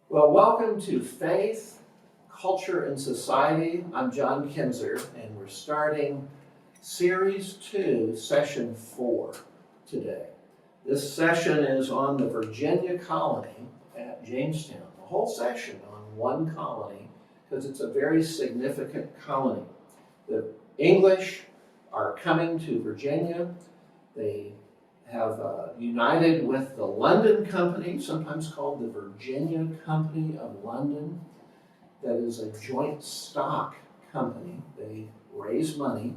Well, welcome to Faith, Culture, and Society. I'm John Kinzer, and we're starting Series 2, Session 4 today. This session is on the Virginia colony at Jamestown. The whole session on one colony, because it's a very significant colony. The English are coming to Virginia. They have united with the London Company, sometimes called the Virginia Company of London. That is a joint stock company. They raise money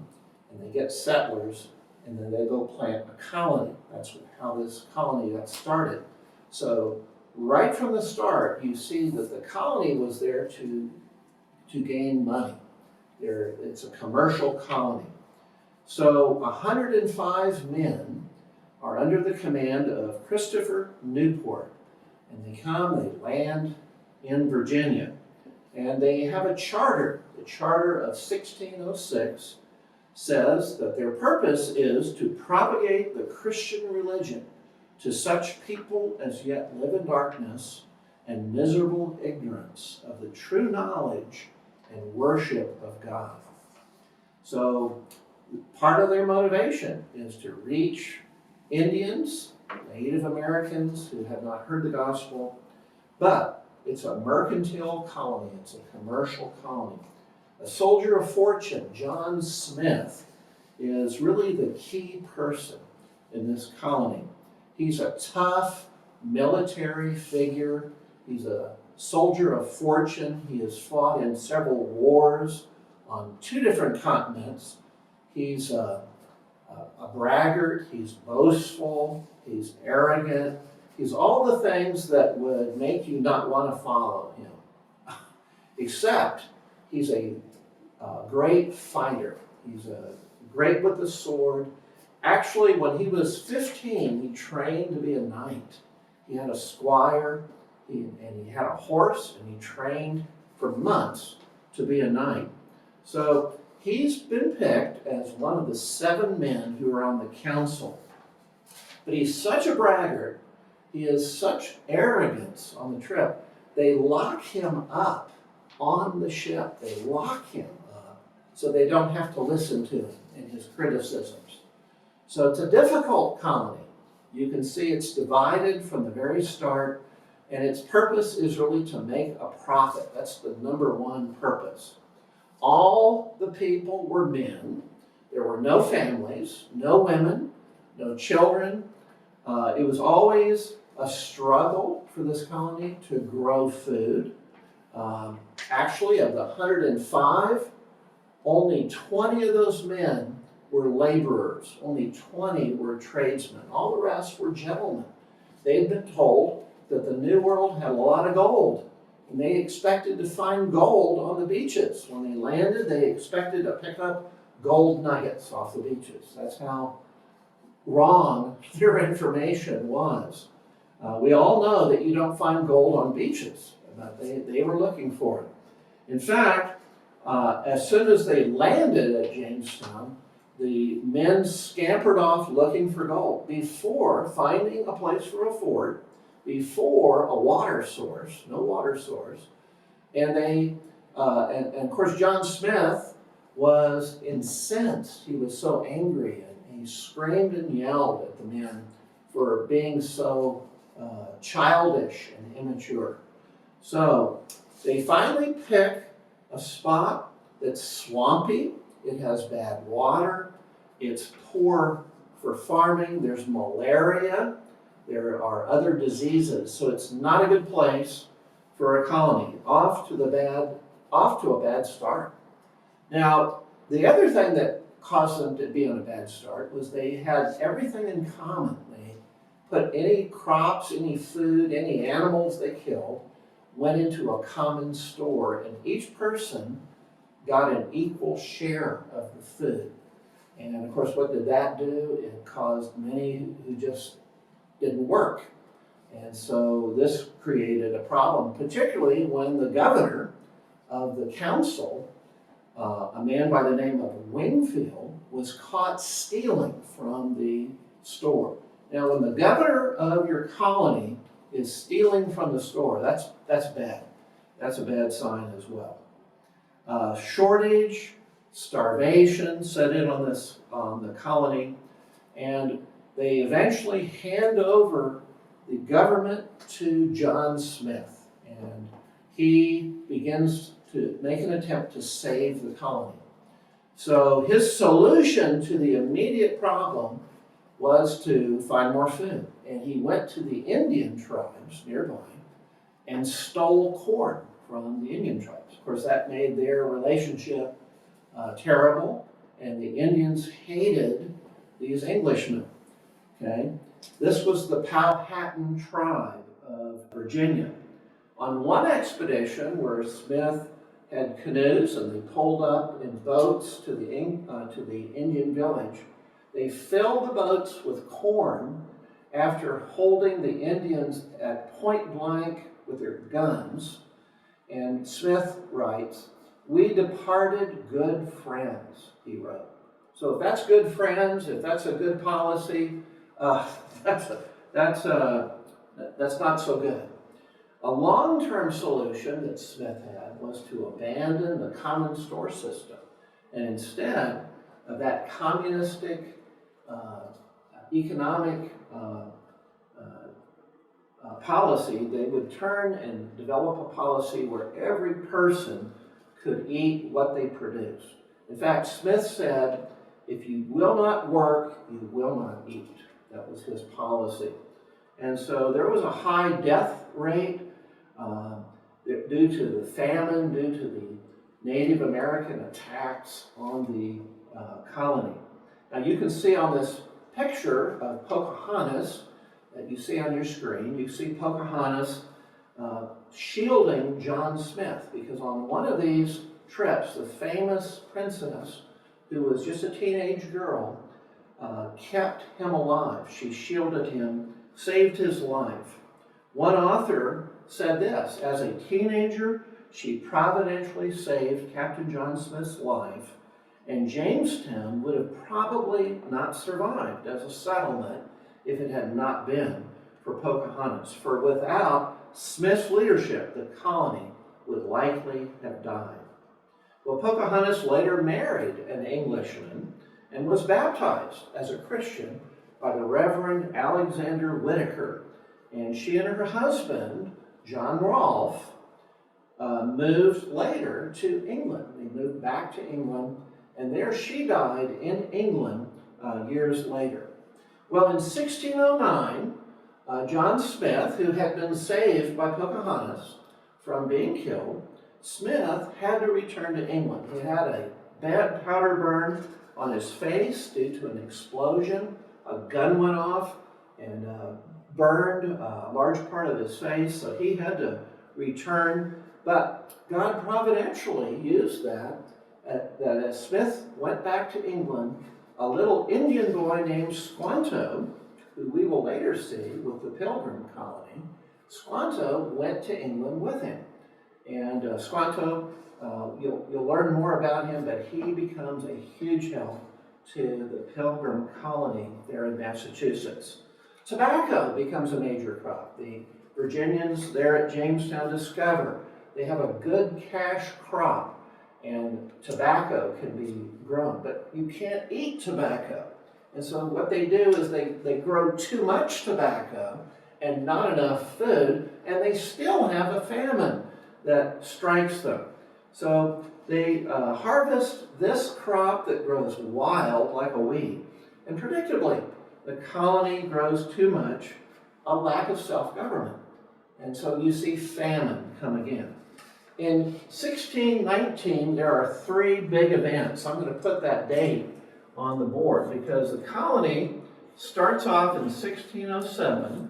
and they get settlers and then they go plant a colony. That's how this colony got started. So right from the start, you see that the colony was there to gain money. It's a commercial colony. So 105 men are under the command of Christopher Newport. And they come, they land in Virginia. And they have a charter. The Charter of 1606 says that their purpose is to propagate the Christian religion to such people as yet live in darkness and miserable ignorance of the true knowledge and worship of God. So part of their motivation is to reach Indians, Native Americans who have not heard the gospel, but it's a mercantile colony, it's a commercial colony. A soldier of fortune, John Smith, is really the key person in this colony. He's a tough military figure. He's a soldier of fortune. He has fought in several wars on 2 different continents. He's a braggart, he's boastful, he's arrogant, he's all the things that would make you not want to follow him. Except he's a great fighter. He's great with the sword. Actually, when he was 15, he trained to be a knight. He had a squire, and he had a horse, and he trained for months to be a knight. So he's been picked as one of the 7 men who are on the council. But he's such a braggart, he has such arrogance on the trip, they lock him up on the ship. They lock him up so they don't have to listen to him and his criticisms. So it's a difficult colony. You can see it's divided from the very start, and its purpose is really to make a profit. That's the number one purpose. All the people were men. There were no families, no women, no children. It was always a struggle for this colony to grow food. Actually, of the 105, only 20 of those men were laborers. Only 20 were tradesmen. All the rest were gentlemen. They had been told that the New World had a lot of gold. And they expected to find gold on the beaches. When they landed, they expected to pick up gold nuggets off the beaches. That's how wrong their information was. We all know that you don't find gold on beaches, but they were looking for it. In fact, as soon as they landed at Jamestown, the men scampered off looking for gold before finding a place for a fort, before a water source, no water source, and of course John Smith was incensed. He was so angry, and he screamed and yelled at the men for being so childish and immature. So they finally pick a spot that's swampy. It has bad water. It's poor for farming. There's malaria. There are other diseases, so it's not a good place for a colony. Off to a bad start. Now, the other thing that caused them to be on a bad start was they had everything in common. They put any crops, any food, any animals they killed went into a common store, and each person got an equal share of the food. And of course, what did that do? It caused many who just didn't work. And so this created a problem, particularly when the governor of the council, a man by the name of Wingfield, was caught stealing from the store. Now, when the governor of your colony is stealing from the store. That's bad. That's a bad sign as well. Shortage, starvation set in on the colony, and they eventually hand over the government to John Smith, and he begins to make an attempt to save the colony. So his solution to the immediate problem was to find more food, and he went to the Indian tribes nearby and stole corn from the Indian tribes. Of course, that made their relationship terrible, and the Indians hated these Englishmen. Okay, this was the Powhatan tribe of Virginia. On one expedition where Smith had canoes and they pulled up in boats to the Indian village, they filled the boats with corn after holding the Indians at point blank with their guns. And Smith writes, "We departed good friends," he wrote. So if that's good friends, if that's a good policy, that's not so good. A long-term solution that Smith had was to abandon the common store system, and instead of that communistic economic policy, they would turn and develop a policy where every person could eat what they produced. In fact, Smith said, "If you will not work, you will not eat." That was his policy. And so there was a high death rate due to the famine, due to the Native American attacks on the colony. Now you can see on this picture of Pocahontas that you see on your screen, you see Pocahontas shielding John Smith, because on one of these trips, the famous princess, who was just a teenage girl, kept him alive. She shielded him, saved his life. One author said this: "As a teenager, she providentially saved Captain John Smith's life, and Jamestown would have probably not survived as a settlement if it had not been for Pocahontas. For without Smith's leadership, the colony would likely have died." Well, Pocahontas later married an Englishman and was baptized as a Christian by the Reverend Alexander Whitaker. And she and her husband, John Rolfe, moved later to England. They moved back to England, and there she died in England years later. Well, in 1609, John Smith, who had been saved by Pocahontas from being killed, Smith had to return to England. He had a bad powder burn on his face due to an explosion. A gun went off and burned a large part of his face, so he had to return. But God providentially used that as Smith went back to England, a little Indian boy named Squanto, who we will later see with the Pilgrim colony, Squanto went to England with him. And Squanto, you'll learn more about him, but he becomes a huge help to the Pilgrim colony there in Massachusetts. Tobacco becomes a major crop. The Virginians there at Jamestown discover they have a good cash crop, and tobacco can be grown, but you can't eat tobacco. And so what they do is they grow too much tobacco and not enough food, and they still have a famine that strikes them. So they harvest this crop that grows wild like a weed. And predictably, the colony grows too much, a lack of self-government. And so you see famine come again. In 1619, there are three big events. I'm going to put that date on the board because the colony starts off in 1607,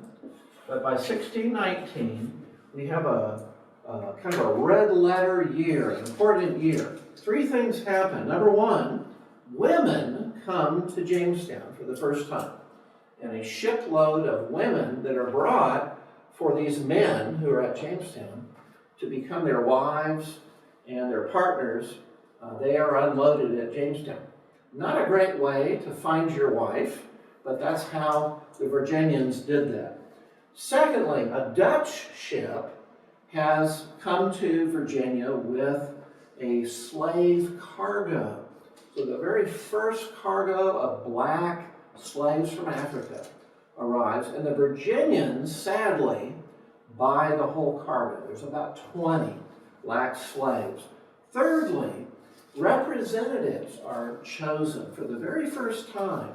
but by 1619, we have a kind of a red letter year, an important year. Three things happen. Number one, women come to Jamestown for the first time. And a shipload of women that are brought for these men who are at Jamestown to become their wives and their partners, they are unloaded at Jamestown. Not a great way to find your wife, but that's how the Virginians did that. Secondly, a Dutch ship has come to Virginia with a slave cargo. So the very first cargo of black slaves from Africa arrives, and the Virginians, sadly, buy the whole cargo. There's about 20 black slaves. Thirdly, representatives are chosen for the very first time,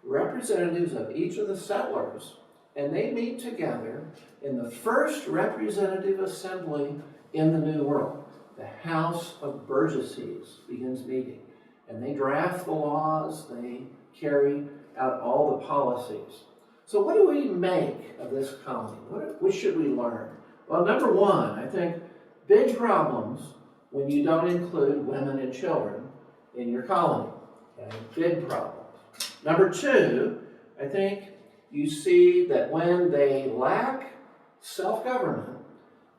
representatives of each of the settlers, and they meet together in the first representative assembly in the New World. The House of Burgesses begins meeting, and they draft the laws, they carry out all the policies. So what do we make of this colony? What should we learn? Well, number one, I think big problems when you don't include women and children in your colony. Okay? Big problems. Number two, I think you see that when they lack self-government,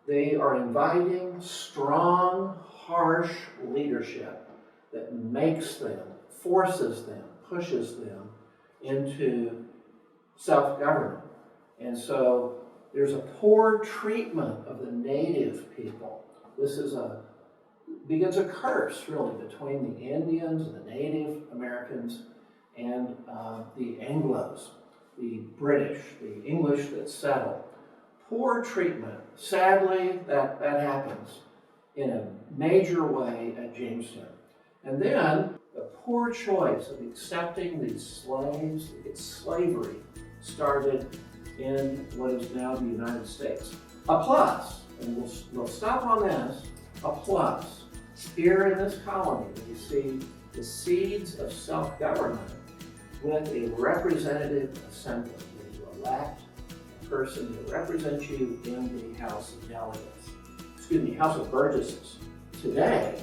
they are inviting strong, harsh leadership that makes them, forces them, pushes them into self-government. And so there's a poor treatment of the native people. This begins a curse, really, between the Indians and the Native Americans and the Anglos, the British, the English that settled. Poor treatment. Sadly, that happens in a major way at Jamestown. And then the poor choice of accepting these slaves, it's slavery, started in what is now the United States. A plus, and we'll stop on this, a plus. Here in this colony, we see the seeds of self-government with a representative assembly, where you elect a person to represent you in the House of Delegates. House of Burgesses. Today,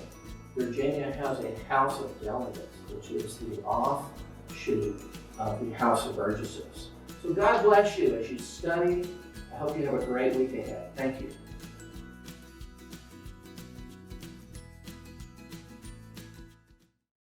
Virginia has a House of Delegates, which is the offshoot of the House of Burgesses. So God bless you as you study. I hope you have a great week ahead. Thank you.